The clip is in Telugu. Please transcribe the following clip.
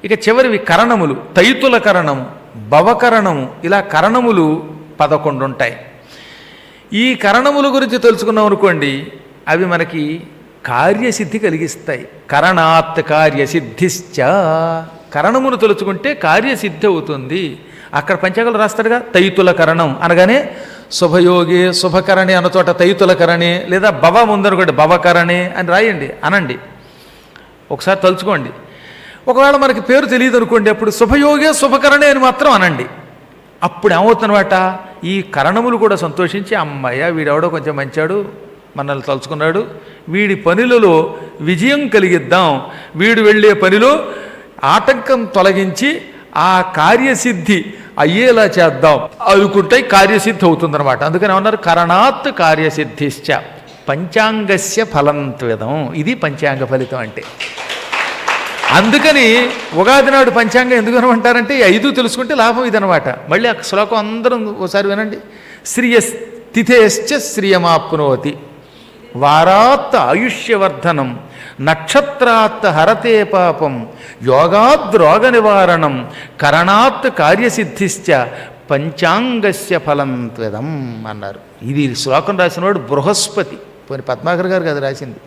ఇక చివరివి కరణములు, తైతుల కరణము, భవకరణము, ఇలా కరణములు 11 ఉంటాయి. ఈ కరణముల గురించి తెలుసుకున్నాం అనుకోండి, అవి మనకి కార్యసిద్ధి కలిగిస్తాయి. కరణాత్ కార్యసిద్ధిశ్చ, కరణమును తలుచుకుంటే కార్యసిద్ధి అవుతుంది. అక్కడ పంచాంగాలు రాస్తాడుగా, తైతుల కరణం అనగానే శుభయోగి శుభకరణి అన్న చోట తైతుల కరణి, లేదా భవ ముందనుకోండి భవకరణి అని రాయండి, అనండి, ఒకసారి తలుచుకోండి. ఒకవేళ మనకి పేరు తెలియదు అనుకోండి, అప్పుడు శుభయోగే శుభకరణి అని మాత్రం అనండి. అప్పుడు ఏమవుతుందన్నమాట, ఈ కరణములు కూడా సంతోషించి అమ్మయ్య వీడెవడో కొంచెం మంచాడు, మనల్ని తలుచుకున్నాడు, వీడి పనులలో విజయం కలిగిద్దాం, వీడు వెళ్ళే పనిలో ఆటంకం తొలగించి ఆ కార్యసిద్ధి అయ్యేలా చేద్దాం అనుకుంటే కార్యసిద్ధి అవుతుందన్నమాట. అందుకని ఏమన్నారు, కరణాత్ కార్యసిద్ధిశ్చ పంచాంగస్య ఫలంత్విదం. ఇది పంచాంగ ఫలితం అంటే. అందుకని ఉగాది నాడు పంచాంగం ఎందుకు అనమంటారంటే 5 తెలుసుకుంటే లాభం ఇదనమాట. మళ్ళీ ఆ శ్లోకం అందరం ఒకసారి వినండి. శ్రియస్థితేశ్చ శ్రియమాప్నోతి, వారాత్ ఆయుష్యవర్ధనం, నక్షత్రాత్ హరతే పాపం, యోగాద్ రోగ నివారణం, కరణాత్ కార్యసిద్ధిశ్చ పంచాంగస్య ఫలంత్విదం అన్నారు. ఇది శ్లోకం రాసినవాడు బృహస్పతి, పోనీ పద్మాకర్ గారు కదా రాసింది.